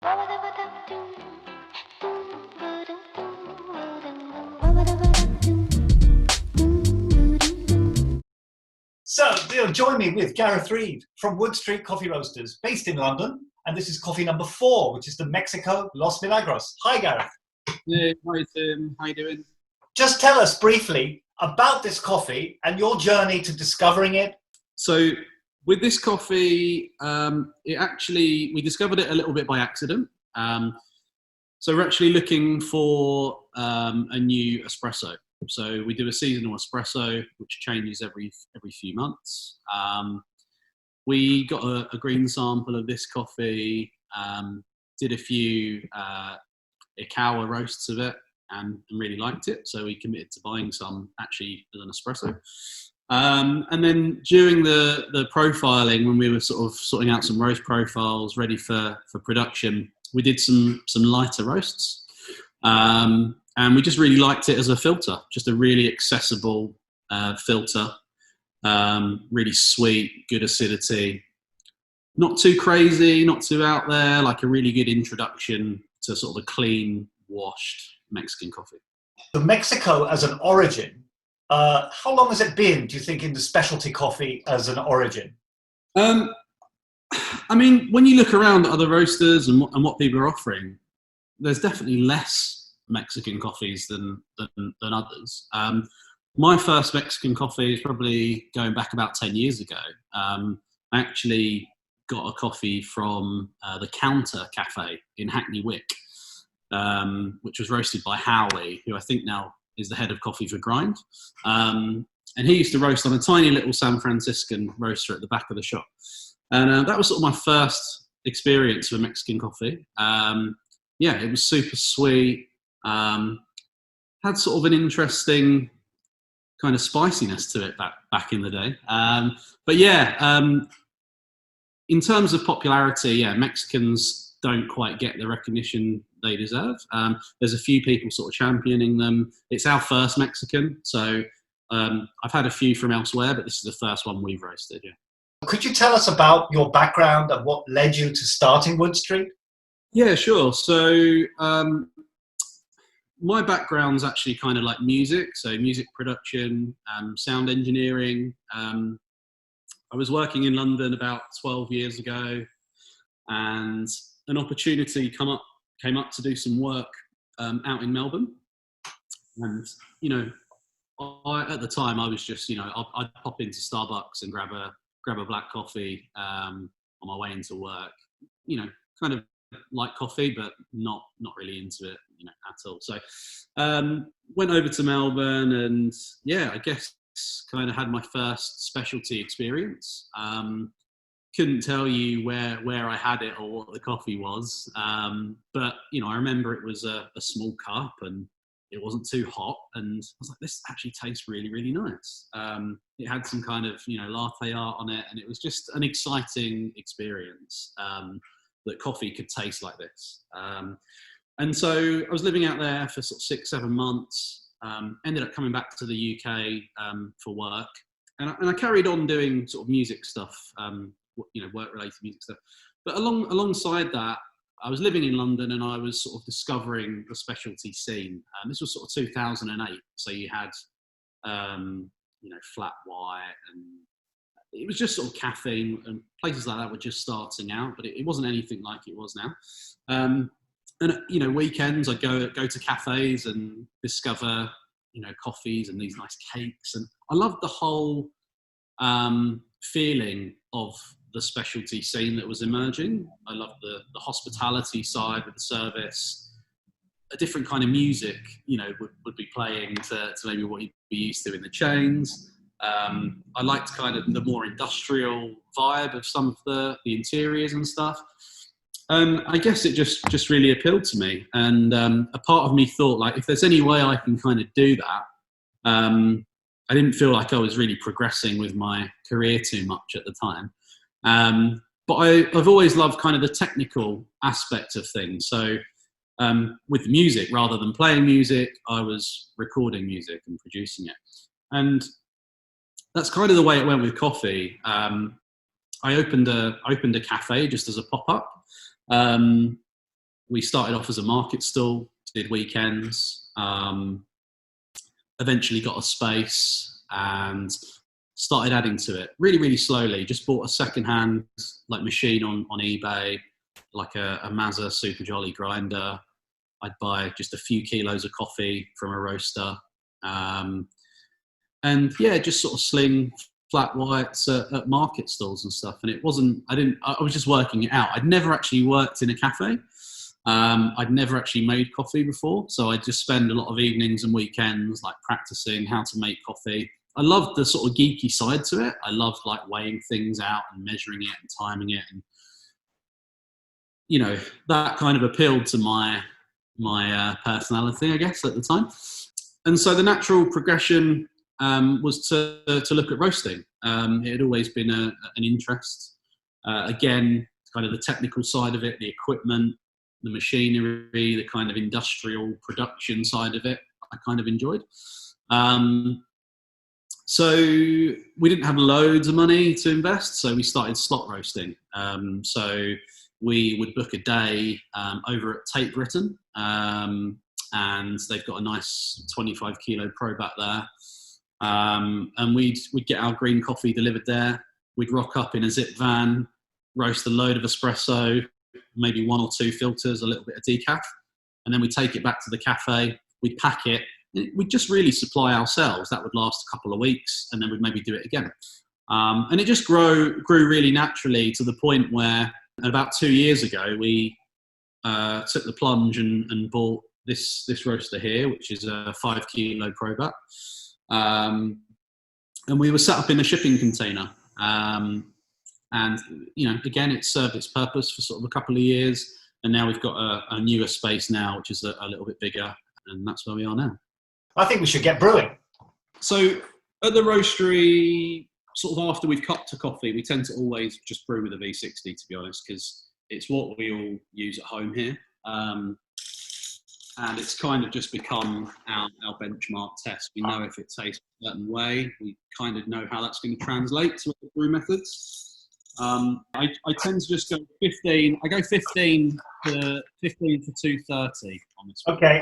So, you'll join me with Gareth Reed from Wood Street Coffee Roasters, based in London. And this is coffee number 4, which is the Mexico Los Milagros. Hi, Gareth. Yeah, hi Tim, how you doing? Just tell us briefly about this coffee and your journey to discovering it. So with this coffee, we discovered it a little bit by accident. So we're actually looking for a new espresso. So we do a seasonal espresso, which changes every few months. We got a green sample of this coffee, did a few Ikawa roasts of it, and really liked it. So we committed to buying some actually as an espresso. And then during the profiling, when we were sort of sorting out some roast profiles ready for production, we did some lighter roasts. And we just really liked it as a filter, just a really accessible filter, really sweet, good acidity, not too crazy, not too out there, like a really good introduction to sort of a clean, washed Mexican coffee. The Mexico as an origin, how long has it been, do you think, in the specialty coffee as an origin? I mean, when you look around at other roasters and what people are offering, there's definitely less Mexican coffees than others. My first Mexican coffee is probably going back about 10 years ago. I actually got a coffee from the Counter Cafe in Hackney Wick, which was roasted by Howie, who I think now is the head of coffee for Grind. And he used to roast on a tiny little San Franciscan roaster at the back of the shop. And that was sort of my first experience with Mexican coffee. Yeah, it was super sweet. Had sort of an interesting kind of spiciness to it back in the day. But yeah, in terms of popularity, yeah, Mexicans don't quite get the recognition they deserve. There's a few people sort of championing them. It's our first Mexican, so I've had a few from elsewhere, but this is the first one we've roasted. Yeah. Could you tell us about your background and what led you to starting Wood Street? Yeah, sure. So my background's actually kind of like music, so music production, sound engineering. I was working in London about 12 years ago, and an opportunity came up to do some work out in Melbourne. And at the time I was just, I'd pop into Starbucks and grab a black coffee on my way into work. Kind of like coffee, but not really into it, at all. So went over to Melbourne, and yeah, I guess kind of had my first specialty experience. Couldn't tell you where I had it or what the coffee was, but I remember it was a small cup and it wasn't too hot, and I was like, this actually tastes really, really nice. It had some kind of latte art on it, and it was just an exciting experience. That coffee could taste like this. And so I was living out there for sort of 6-7 months, ended up coming back to the UK for work. And I carried on doing sort of music stuff, work-related music stuff. But alongside that, I was living in London and I was sort of discovering the specialty scene. This was sort of 2008. So you had, Flat White, and it was just sort of caffeine, and places like that were just starting out, but it wasn't anything like it was now. And weekends I'd go to cafes and discover, coffees and these nice cakes. And I loved the whole feeling of the specialty scene that was emerging. I loved the hospitality side with the service. A different kind of music, would be playing to maybe what you'd be used to in the chains. I liked kind of the more industrial vibe of some of the interiors and stuff. I guess it just really appealed to me. And a part of me thought, like, if there's any way I can kind of do that, I didn't feel like I was really progressing with my career too much at the time. But I've always loved kind of the technical aspect of things. So with music, rather than playing music, I was recording music and producing it. And that's kind of the way it went with coffee. I opened a cafe just as a pop-up. we started off as a market stall, did weekends, eventually got a space and started adding to it really, really slowly. Just bought a second-hand machine on eBay, like a Mazza Super Jolly grinder. I'd buy just a few kilos of coffee from a roaster. And yeah, just sort of sling flat whites at market stalls and stuff. And it wasn't, I was just working it out. I'd never actually worked in a cafe. I'd never actually made coffee before. So I just spend a lot of evenings and weekends like practicing how to make coffee. I loved the sort of geeky side to it. I loved like weighing things out and measuring it and timing it. And, you know, that kind of appealed to my personality, I guess, at the time. And so the natural progression was to look at roasting. It had always been an interest. Again, kind of the technical side of it, the equipment, the machinery, the kind of industrial production side of it, I kind of enjoyed. So we didn't have loads of money to invest, so we started slot roasting. So we would book a day over at Tate Britain, and they've got a nice 25 kilo pro back there. And we'd get our green coffee delivered there. We'd rock up in a zip van, roast a load of espresso, maybe 1 or 2 filters, a little bit of decaf, and then we'd take it back to the cafe. We'd pack it. We'd just really supply ourselves. That would last a couple of weeks, and then we'd maybe do it again. And it just grew really naturally to the point where about 2 years ago, we took the plunge and bought this roaster here, which is a 5 kilo Probat. And we were set up in a shipping container. And, you know, again, it served its purpose for sort of a couple of years. And now we've got a newer space now, which is a little bit bigger. And that's where we are now. I think we should get brewing. So at the roastery, sort of after we've cupped to coffee, we tend to always just brew with a V60, to be honest, because it's what we all use at home here. And it's kind of just become our benchmark test. We know if it tastes a certain way. We kind of know how that's going to translate to other brew methods. I tend to just go 15. I go 15 to 230 on this one. Okay.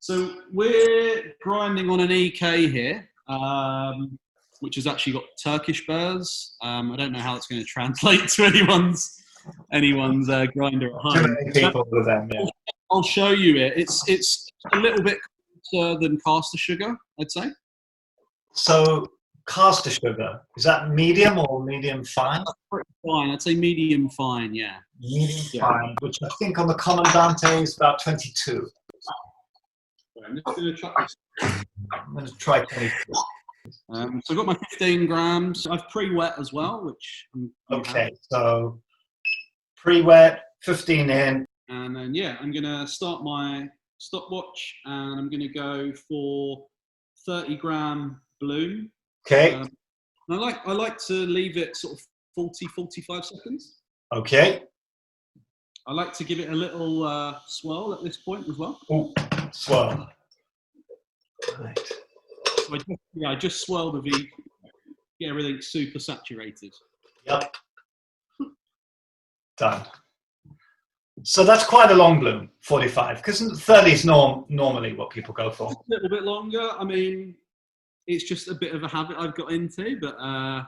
So we're grinding on an EK here, which has actually got Turkish burrs. I don't know how that's going to translate to anyone's grinder at home. Too many people with them, yeah. I'll show you it. It's a little bit closer than caster sugar, I'd say. So caster sugar, is that medium or medium fine? That's pretty fine. I'd say medium fine, yeah. Medium fine, which I think on the Comandante is about 22. I'm just going to try this. I'm going to try 22. So I've got my 15 grams. I've pre-wet as well, which okay. So pre-wet, 15 in, and then yeah, I'm going to start my stopwatch, and I'm going to go for 30-gram bloom. Okay. I like to leave it sort of 40-45 seconds. Okay. I like to give it a little swirl at this point as well. Oh, swirl. Right. So I just swirl the V, get everything super saturated. Yep. Done. So that's quite a long bloom, 45, because 30 is normally what people go for. A little bit longer. I mean, it's just a bit of a habit I've got into, but I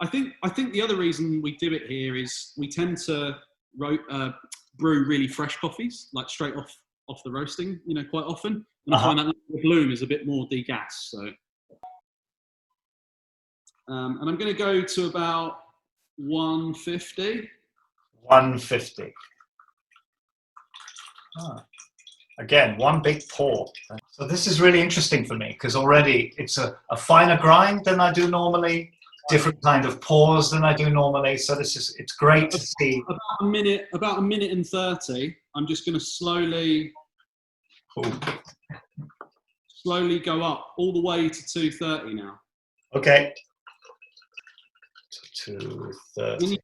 think the other reason we do it here is we tend to brew really fresh coffees, like straight off the roasting, you know, quite often. And I find that the bloom is a bit more degassed. So, and I'm going to go to about 150. 150. Again, one big pour. So this is really interesting for me because already it's a finer grind than I do normally, different kind of pours than I do normally. So it's great to see. About a minute and 30. I'm just going to slowly go up all the way to 230 now. Okay. 230.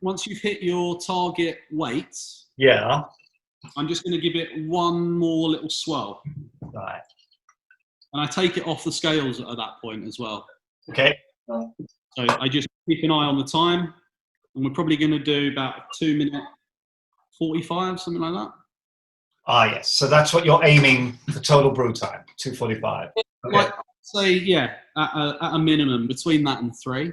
Once you've hit your target weight, yeah, I'm just going to give it one more little swirl. Right. And I take it off the scales at that point as well. Okay. So I just keep an eye on the time, and we're probably going to do about a 2-minute 45, something like that. Ah, yes. So that's what you're aiming for total brew time, 2:45. Okay. Like, say, yeah, at a minimum between that and 3.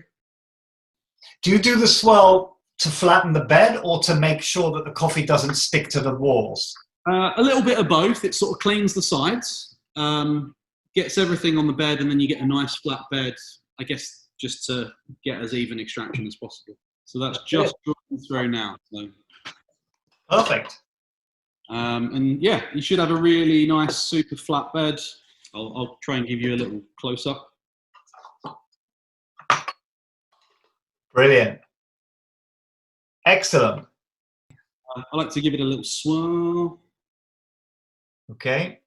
Do you do the swirl to flatten the bed or to make sure that the coffee doesn't stick to the walls? A little bit of both. It sort of cleans the sides, gets everything on the bed, and then you get a nice flat bed, I guess, just to get as even extraction as possible. So that's just going through now. So. Perfect. And yeah, you should have a really nice, super flat bed. I'll try and give you a little close up. Brilliant. Excellent. I like to give it a little swirl. Okay.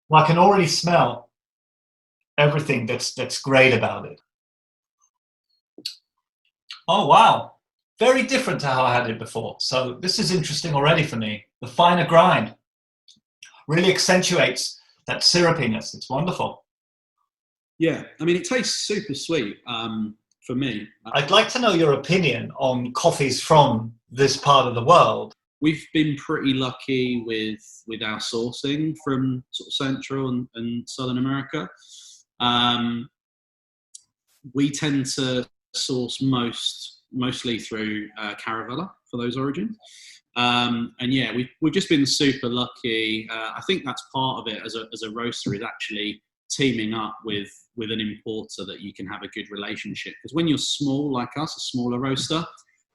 Well, I can already smell everything that's great about it. Oh, wow. Very different to how I had it before. So this is interesting already for me. The finer grind really accentuates that syrupiness. It's wonderful. Yeah, I mean, it tastes super sweet for me. I'd like to know your opinion on coffees from this part of the world. We've been pretty lucky with our sourcing from sort of Central and Southern America. We tend to source mostly through Caravella for those origins. And yeah, we've just been super lucky. I think that's part of it as a roaster, is actually teaming up with an importer that you can have a good relationship. Because when you're small like us, a smaller roaster,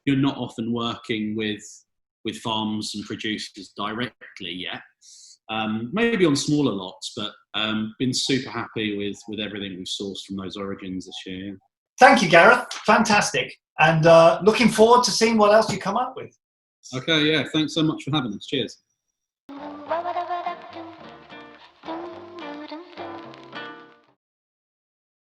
you're not often working with farms and producers directly yet. Maybe on smaller lots, but been super happy with everything we've sourced from those origins this year. Thank you, Gareth. Fantastic. And looking forward to seeing what else you come up with. Okay, yeah, thanks so much for having us. Cheers.